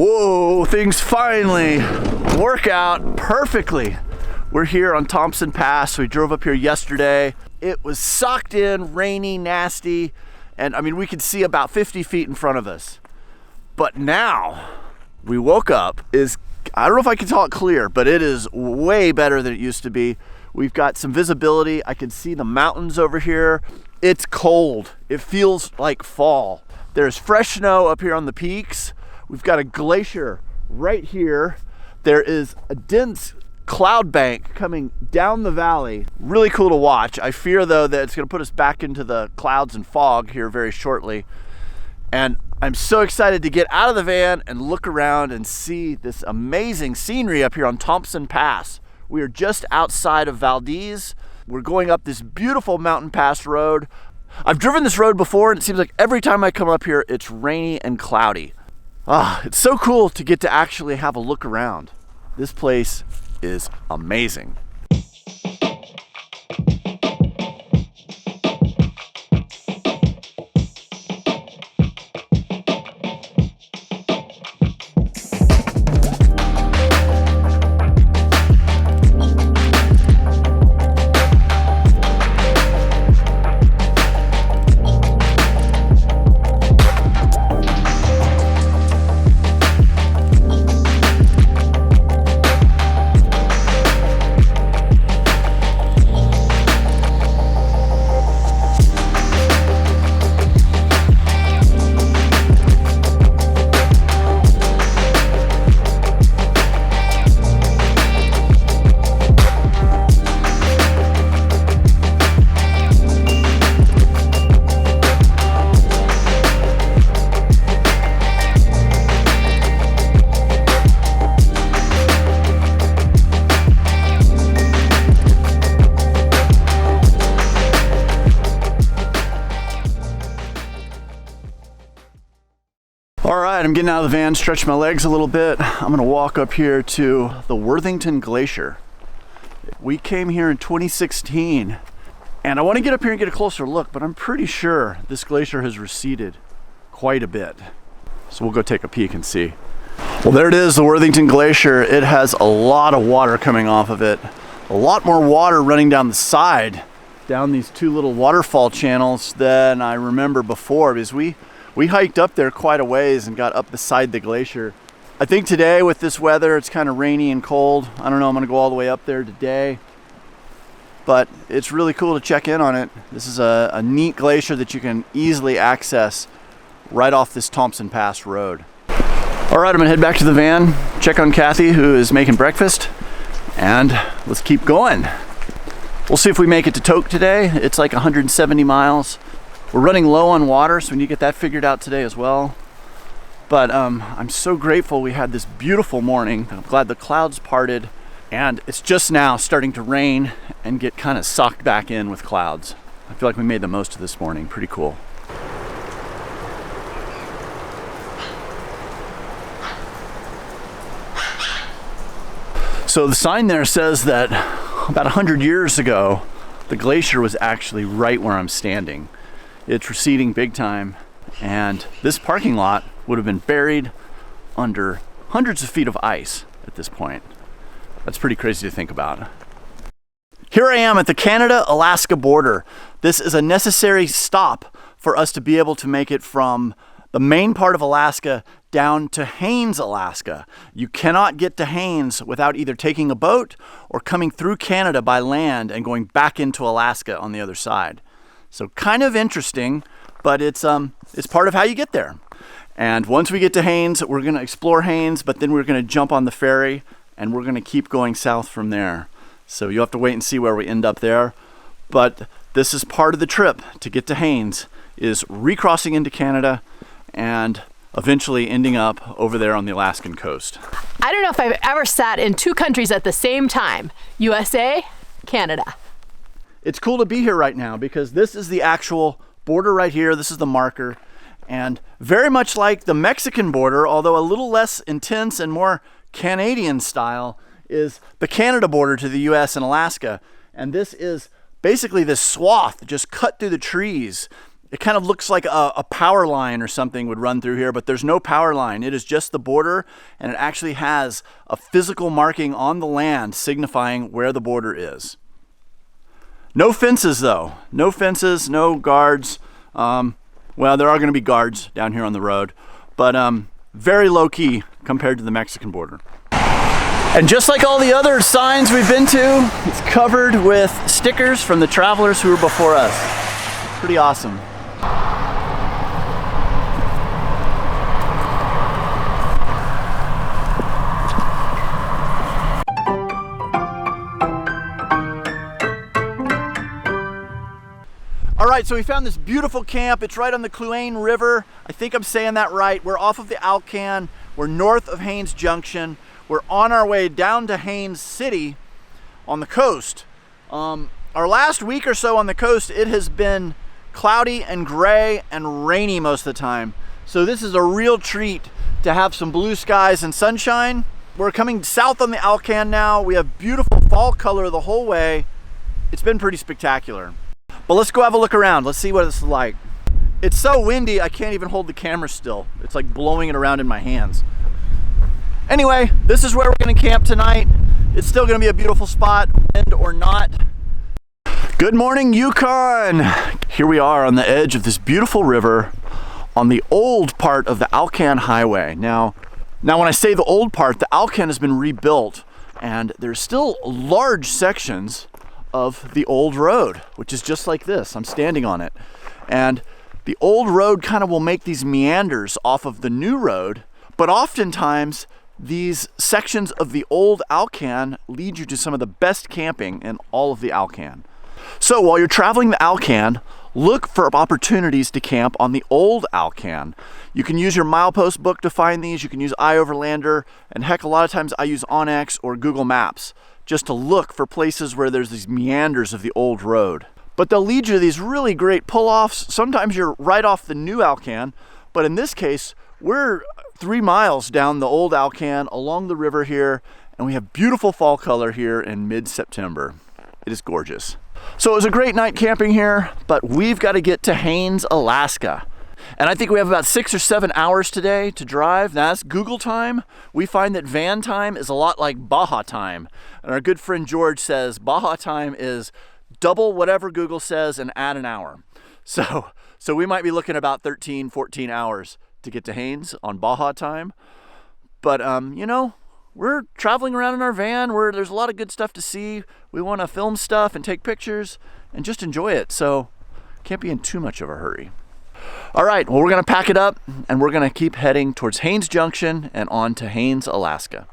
Whoa, things finally work out perfectly. We're here on Thompson Pass. We drove up here yesterday. It was socked in, rainy, nasty, and I mean, we could see about 50 feet in front of us. But now, we woke up, I don't know if I can call it clear, but it is way better than it used to be. We've got some visibility. I can see the mountains over here. It's cold. It feels like fall. There's fresh snow up here on the peaks. We've got a glacier right here. There is a dense cloud bank coming down the valley. Really cool to watch. I fear though that it's gonna put us back into the clouds and fog here very shortly. And I'm so excited to get out of the van and look around and see this amazing scenery up here on Thompson Pass. We are just outside of Valdez. We're going up this beautiful mountain pass road. I've driven this road before and it seems like every time I come up here, it's rainy and cloudy. It's so cool to get to actually have a look around. This place is amazing. All right, I'm getting out of the van, stretch my legs a little bit. I'm gonna walk up here to the Worthington Glacier. We came here in 2016, and I wanna get up here and get a closer look, but I'm pretty sure this glacier has receded quite a bit. So we'll go take a peek and see. Well, there it is, the Worthington Glacier. It has a lot of water coming off of it. A lot more water running down the side, down these two little waterfall channels than I remember before, because we hiked up there quite a ways and got up beside the glacier. I think today with this weather, it's kind of rainy and cold. I don't know, I'm gonna go all the way up there today. But it's really cool to check in on it. This is a neat glacier that you can easily access right off this Thompson Pass road. All right, I'm gonna head back to the van, check on Kathy, who is making breakfast, and let's keep going. We'll see if we make it to Tok today. It's like 170 miles. We're running low on water, so we need to get that figured out today as well. But I'm so grateful we had this beautiful morning. I'm glad the clouds parted, and it's just now starting to rain and get kind of socked back in with clouds. I feel like we made the most of this morning. Pretty cool. So the sign there says that about 100 years ago, the glacier was actually right where I'm standing. It's receding big time, and this parking lot would have been buried under hundreds of feet of ice at this point. That's pretty crazy to think about. Here I am at the Canada-Alaska border. This is a necessary stop for us to be able to make it from the main part of Alaska down to Haines, Alaska. You cannot get to Haines without either taking a boat or coming through Canada by land and going back into Alaska on the other side. So kind of interesting, but it's part of how you get there. And once we get to Haines, we're gonna explore Haines, but then we're gonna jump on the ferry and we're gonna keep going south from there. So you'll have to wait and see where we end up there. But this is part of the trip to get to Haines, is recrossing into Canada and eventually ending up over there on the Alaskan coast. I don't know if I've ever sat in two countries at the same time. USA, Canada. It's cool to be here right now because this is the actual border right here. This is the marker. And very much like the Mexican border, although a little less intense and more Canadian style, is the Canada border to the US and Alaska. And this is basically this swath just cut through the trees. It kind of looks like a power line or something would run through here, but there's no power line. It is just the border, and it actually has a physical marking on the land signifying where the border is. No fences though. No fences, no guards. Well, there are going to be guards down here on the road, but very low key compared to the Mexican border. And just like all the other signs we've been to, it's covered with stickers from the travelers who were before us. Pretty awesome. All right, so we found this beautiful camp. It's right on the Cluane River. I think I'm saying that right. We're off of the Alcan. We're north of Haines Junction. We're on our way down to Haines City on the coast. Our last week or so on the coast, it has been cloudy and gray and rainy most of the time. So this is a real treat to have some blue skies and sunshine. We're coming south on the Alcan now. We have beautiful fall color the whole way. It's been pretty spectacular. But let's go have a look around. Let's see what it's like. It's so windy, I can't even hold the camera still. It's like blowing it around in my hands. Anyway, this is where we're gonna camp tonight. It's still gonna be a beautiful spot, wind or not. Good morning, Yukon. Here we are on the edge of this beautiful river on the old part of the Alcan Highway. Now when I say the old part, the Alcan has been rebuilt and there's still large sections of the old road, which is just like this. I'm standing on it. And the old road kind of will make these meanders off of the new road, but oftentimes these sections of the old Alcan lead you to some of the best camping in all of the Alcan. So while you're traveling the Alcan, look for opportunities to camp on the old Alcan. You can use your milepost book to find these. You can use iOverlander, and heck, a lot of times I use Onyx or Google Maps just to look for places where there's these meanders of the old road. But they'll lead you to these really great pull-offs. Sometimes you're right off the new Alcan, but in this case, we're 3 miles down the old Alcan along the river here, and we have beautiful fall color here in mid-September. It is gorgeous. So it was a great night camping here, but we've got to get to Haines, Alaska. And I think we have about 6 or 7 hours today to drive. Now that's Google time. We find that van time is a lot like Baja time. And our good friend George says Baja time is double whatever Google says and add an hour. So we might be looking about 13, 14 hours to get to Haines on Baja time. But you know, we're traveling around in our van. There's a lot of good stuff to see. We want to film stuff and take pictures and just enjoy it. So can't be in too much of a hurry. All right, well, we're gonna pack it up and we're gonna keep heading towards Haines Junction and on to Haines, Alaska.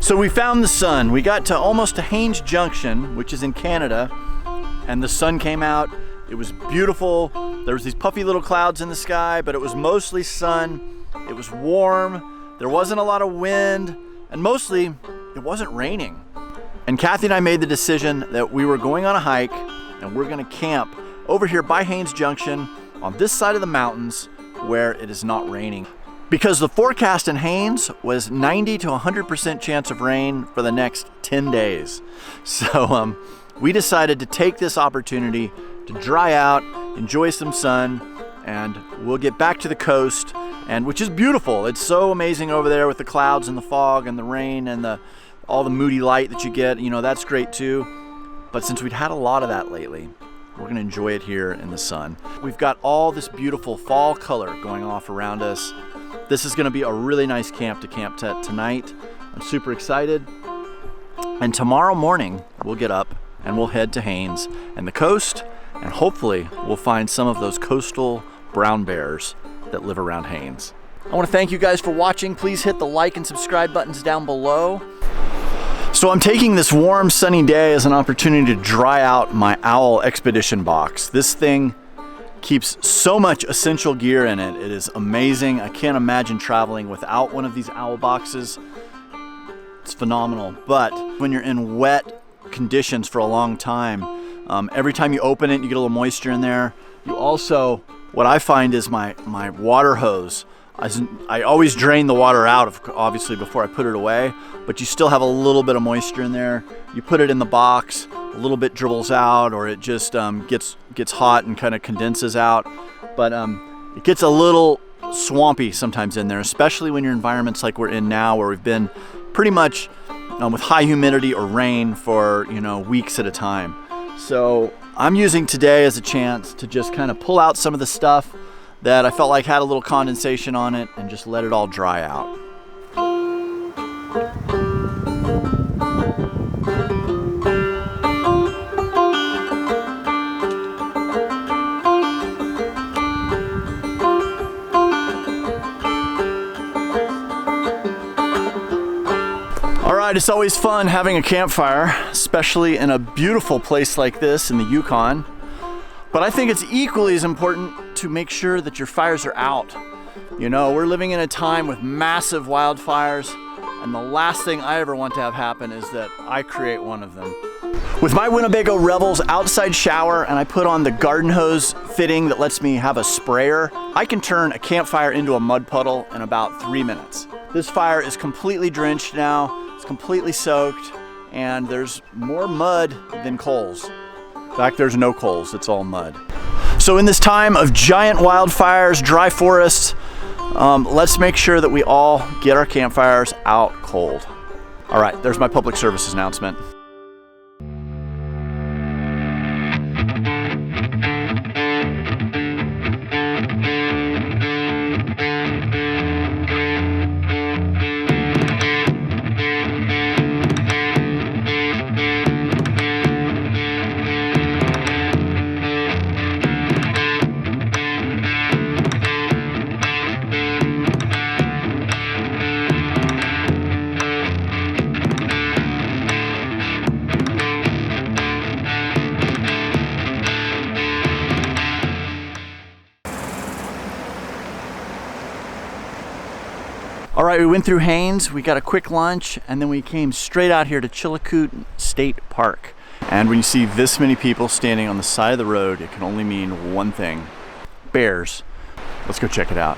So we found the sun. We got to almost to Haines Junction, which is in Canada, and the sun came out. It was beautiful. There was these puffy little clouds in the sky, but it was mostly sun. It was warm. There wasn't a lot of wind, and mostly it wasn't raining. And Kathy and I made the decision that we were going on a hike and we're gonna camp over here by Haines Junction on this side of the mountains where it is not raining. Because the forecast in Haines was 90 to 100% chance of rain for the next 10 days. So we decided to take this opportunity to dry out, enjoy some sun, and we'll get back to the coast, and which is beautiful. It's so amazing over there with the clouds and the fog and the rain and all the moody light that you get. You know, that's great too. But since we'd had a lot of that lately, we're gonna enjoy it here in the sun. We've got all this beautiful fall color going off around us. This is gonna be a really nice camp to camp tonight. I'm super excited. And tomorrow morning, we'll get up and we'll head to Haines and the coast, and hopefully we'll find some of those coastal brown bears that live around Haines. I wanna thank you guys for watching. Please hit the like and subscribe buttons down below. So I'm taking this warm, sunny day as an opportunity to dry out my owl expedition box. This thing keeps so much essential gear in it. It is amazing. I can't imagine traveling without one of these owl boxes. It's phenomenal. But when you're in wet conditions for a long time, every time you open it, you get a little moisture in there. You also, what I find is my water hose. I always drain the water out, obviously, before I put it away, but you still have a little bit of moisture in there. You put it in the box, a little bit dribbles out, or it just gets hot and kind of condenses out. But it gets a little swampy sometimes in there, especially when you're in environments like we're in now, where we've been pretty much with high humidity or rain for weeks at a time. So I'm using today as a chance to just kind of pull out some of the stuff that I felt like had a little condensation on it and just let it all dry out. All right, it's always fun having a campfire, especially in a beautiful place like this in the Yukon. But I think it's equally as important to make sure that your fires are out. You know, we're living in a time with massive wildfires, and the last thing I ever want to have happen is that I create one of them. With my Winnebago Rebels outside shower, and I put on the garden hose fitting that lets me have a sprayer, I can turn a campfire into a mud puddle in about 3 minutes. This fire is completely drenched now, it's completely soaked, and there's more mud than coals. In fact, there's no coals, it's all mud. So in this time of giant wildfires, dry forests, let's make sure that we all get our campfires out cold. All right, there's my public service announcement. All right, we went through Haines, we got a quick lunch, and then we came straight out here to Chilikoot State Park. And when you see this many people standing on the side of the road, it can only mean one thing: bears. Let's go check it out.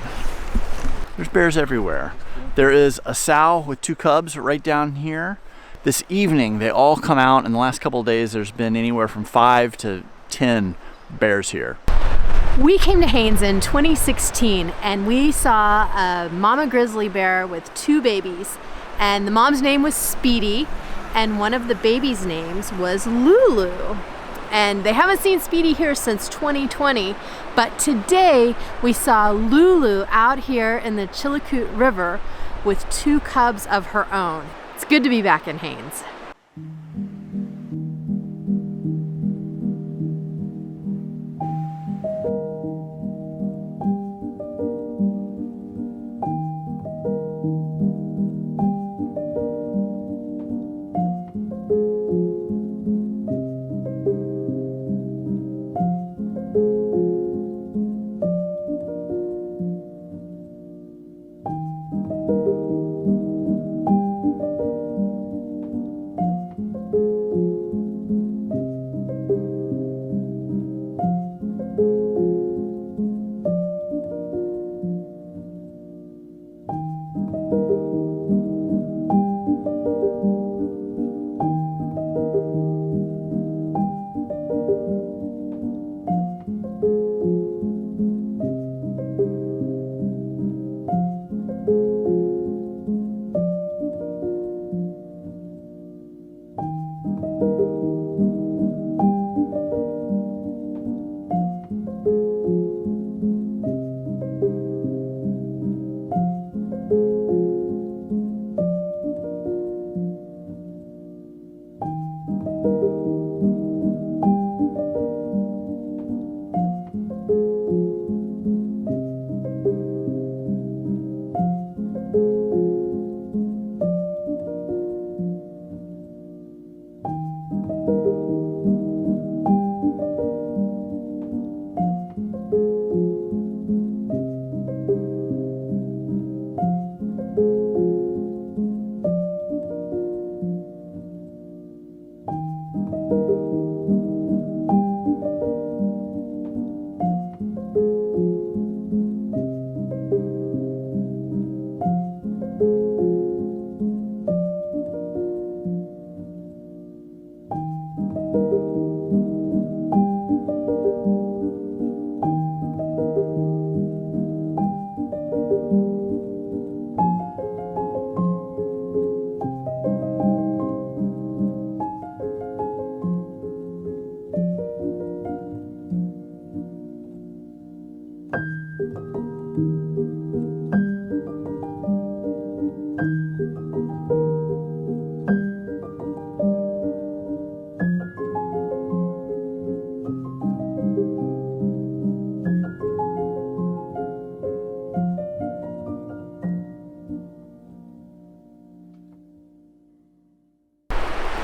There's bears everywhere. There is a sow with 2 cubs right down here. This evening, they all come out. In the last couple of days, there's been anywhere from 5 to 10 bears here. We came to Haines in 2016 and we saw a mama grizzly bear with 2 babies, and the mom's name was Speedy and one of the babies' names was Lulu. And they haven't seen Speedy here since 2020, but today we saw Lulu out here in the Chilikoot River with 2 cubs of her own. It's good to be back in Haines.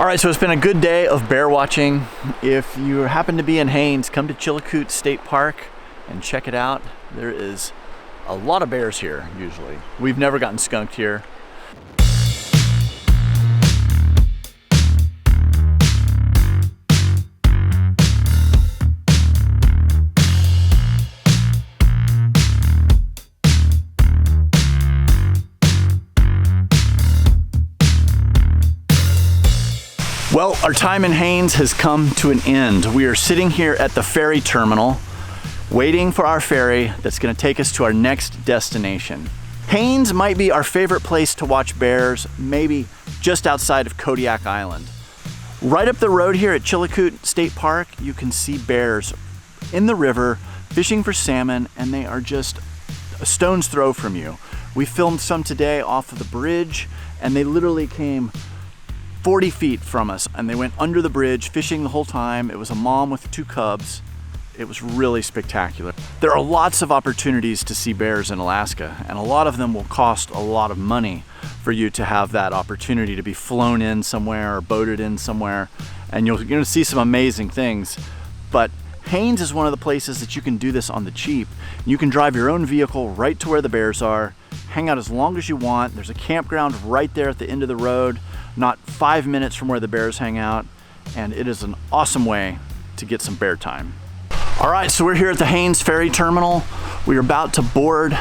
All right, so it's been a good day of bear watching. If you happen to be in Haines, come to Chilikoot State Park and check it out. There is a lot of bears here, usually. We've never gotten skunked here. Well, our time in Haines has come to an end. We are sitting here at the ferry terminal, waiting for our ferry that's gonna take us to our next destination. Haines might be our favorite place to watch bears, maybe just outside of Kodiak Island. Right up the road here at Chilikoot State Park, you can see bears in the river fishing for salmon, and they are just a stone's throw from you. We filmed some today off of the bridge, and they literally came 40 feet from us, and they went under the bridge fishing the whole time. It was a mom with 2 cubs. It was really spectacular. There are lots of opportunities to see bears in Alaska, and a lot of them will cost a lot of money for you to have that opportunity to be flown in somewhere or boated in somewhere, and you're gonna see some amazing things. But Haines is one of the places that you can do this on the cheap. You can drive your own vehicle right to where the bears are, hang out as long as you want. There's a campground right there at the end of the road, not 5 minutes from where the bears hang out, and it is an awesome way to get some bear time. All right, so we're here at the Haines Ferry Terminal. We are about to board.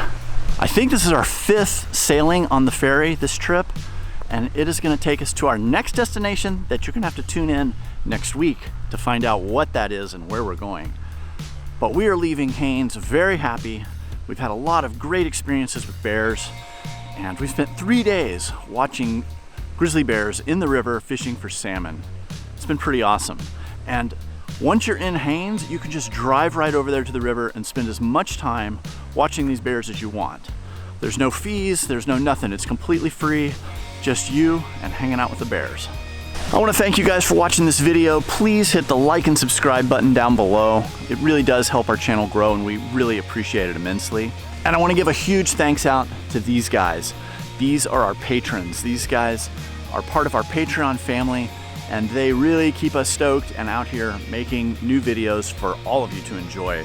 I think this is our 5th sailing on the ferry this trip, and it is gonna take us to our next destination that you're gonna have to tune in next week to find out what that is and where we're going. But we are leaving Haines very happy. We've had a lot of great experiences with bears, and we spent 3 days watching grizzly bears in the river fishing for salmon. It's been pretty awesome. And once you're in Haines, you can just drive right over there to the river and spend as much time watching these bears as you want. There's no fees, there's no nothing. It's completely free, just you and hanging out with the bears. I want to thank you guys for watching this video. Please hit the like and subscribe button down below. It really does help our channel grow, and we really appreciate it immensely. And I want to give a huge thanks out to these guys. These are our patrons. These guys are part of our Patreon family, and they really keep us stoked and out here making new videos for all of you to enjoy.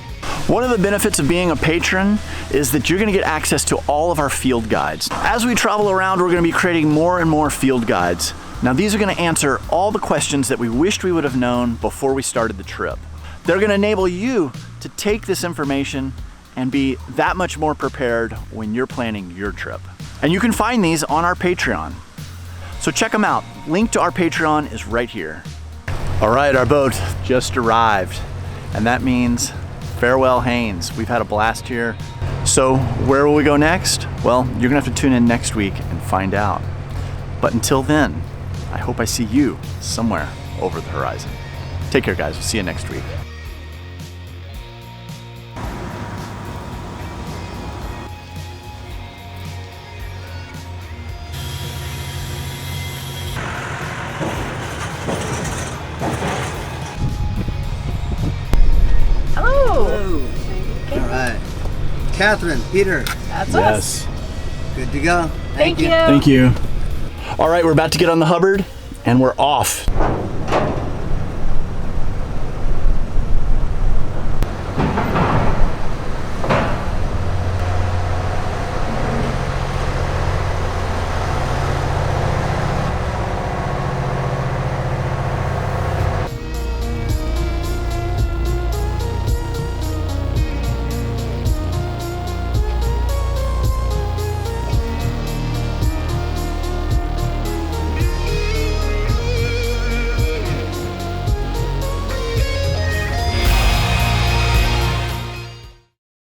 One of the benefits of being a patron is that you're gonna get access to all of our field guides. As we travel around, we're gonna be creating more and more field guides. Now, these are gonna answer all the questions that we wished we would have known before we started the trip. They're gonna enable you to take this information and be that much more prepared when you're planning your trip. And you can find these on our Patreon. So check them out. Link to our Patreon is right here. All right, our boat just arrived, and that means farewell Haines. We've had a blast here. So where will we go next? Well, you're gonna have to tune in next week and find out. But until then, I hope I see you somewhere over the horizon. Take care, guys. We'll see you next week. Catherine, Peter. That's us. Good to go. Thank you. Thank you. All right, we're about to get on the Hubbard, and we're off.